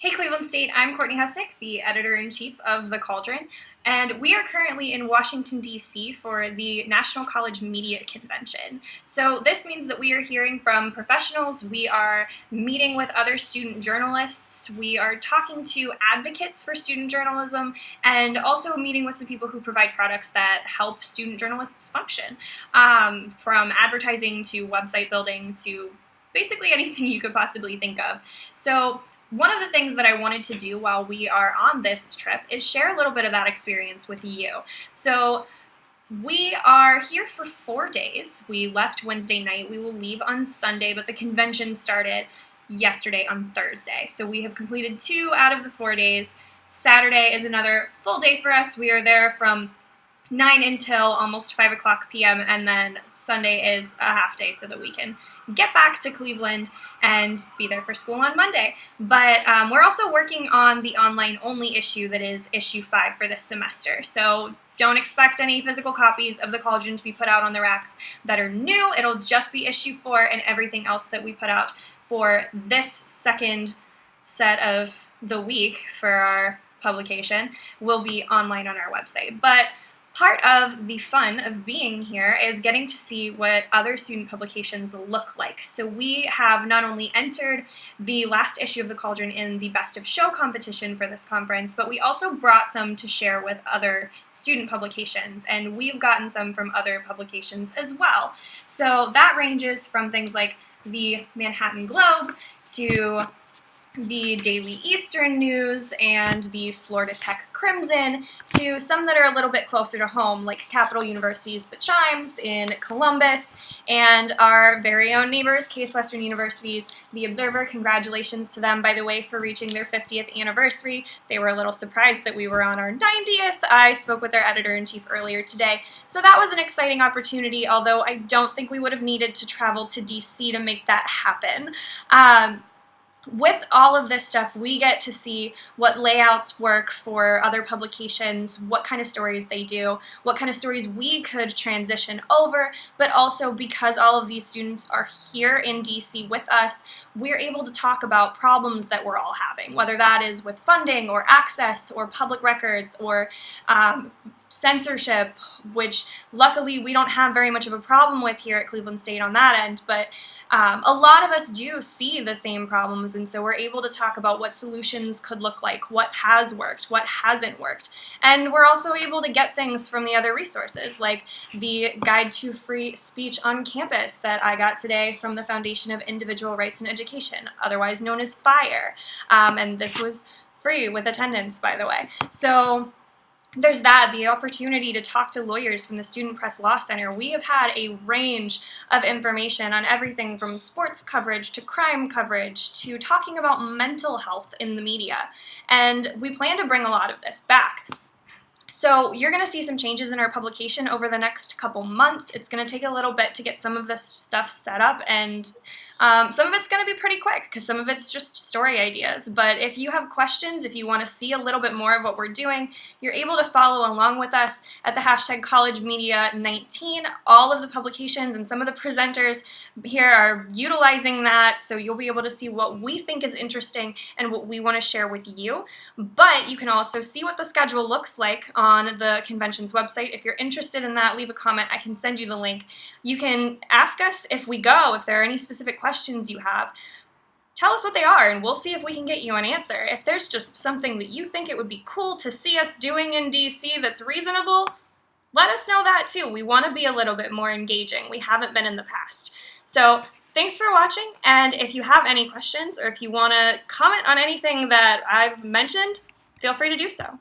Hey Cleveland State, I'm Courtney Husnick, the editor-in-chief of the Cauldron, and we are currently in Washington, D.C. for the National College Media Convention. So this means that we are hearing from professionals, we are meeting with other student journalists, we are talking to advocates for student journalism, and also meeting with some people who provide products that help student journalists function, from advertising to website building to basically anything you could possibly think of. So one of the things that I wanted to do while we are on this trip is share a little bit of that experience with you. So we are here for 4 days. We left Wednesday night. We will leave on Sunday, but the convention started yesterday on Thursday. So we have completed 2 out of the 4 days. Saturday is another full day for us. We are there from 9 until almost 5 o'clock p.m. and then Sunday is a half day so that we can get back to Cleveland and be there for school on Monday. But we're also working on the online-only issue that is issue 5 for this semester. So don't expect any physical copies of the Cauldron to be put out on the racks that are new. It'll just be issue 4, and everything else that we put out for this second set of the week for our publication will be online on our website. But part of the fun of being here is getting to see what other student publications look like. So we have not only entered the last issue of the Cauldron in the Best of Show competition for this conference, but we also brought some to share with other student publications, and we've gotten some from other publications as well. So that ranges from things like the Manhattan Globe to the Daily Eastern News and the Florida Tech Crimson, to some that are a little bit closer to home, like Capital University's The Chimes in Columbus, and our very own neighbors, Case Western University's The Observer. Congratulations to them, by the way, for reaching their 50th anniversary. They were a little surprised that we were on our 90th. I spoke with their editor-in-chief earlier today, so that was an exciting opportunity, although I don't think we would have needed to travel to DC to make that happen. With all of this stuff, we get to see what layouts work for other publications, what kind of stories they do, what kind of stories we could transition over, but also because all of these students are here in DC with us, we're able to talk about problems that we're all having, whether that is with funding or access or public records or censorship, which luckily we don't have very much of a problem with here at Cleveland State on that end, but a lot of us do see the same problems, and so we're able to talk about what solutions could look like, what has worked, what hasn't worked, and we're also able to get things from the other resources, like the Guide to Free Speech on Campus that I got today from the Foundation of Individual Rights in Education, otherwise known as FIRE, and this was free with attendance, by the way. So there's that, the opportunity to talk to lawyers from the Student Press Law Center. We have had a range of information on everything from sports coverage to crime coverage to talking about mental health in the media. And we plan to bring a lot of this back. So you're going to see some changes in our publication over the next couple months. It's going to take a little bit to get some of this stuff set up, and some of it's going to be pretty quick because some of it's just story ideas. But if you have questions, if you want to see a little bit more of what we're doing, you're able to follow along with us at the hashtag CollegeMedia19. All of the publications and some of the presenters here are utilizing that, so you'll be able to see what we think is interesting and what we want to share with you. But you can also see what the schedule looks like on the convention's website. If you're interested in that, leave a comment. I can send you the link. You can ask us if we go, if there are any specific questions you have. Tell us what they are, and we'll see if we can get you an answer. If there's just something that you think it would be cool to see us doing in DC that's reasonable, let us know that too. We want to be a little bit more engaging. We haven't been in the past. So thanks for watching, and if you have any questions or if you want to comment on anything that I've mentioned, feel free to do so.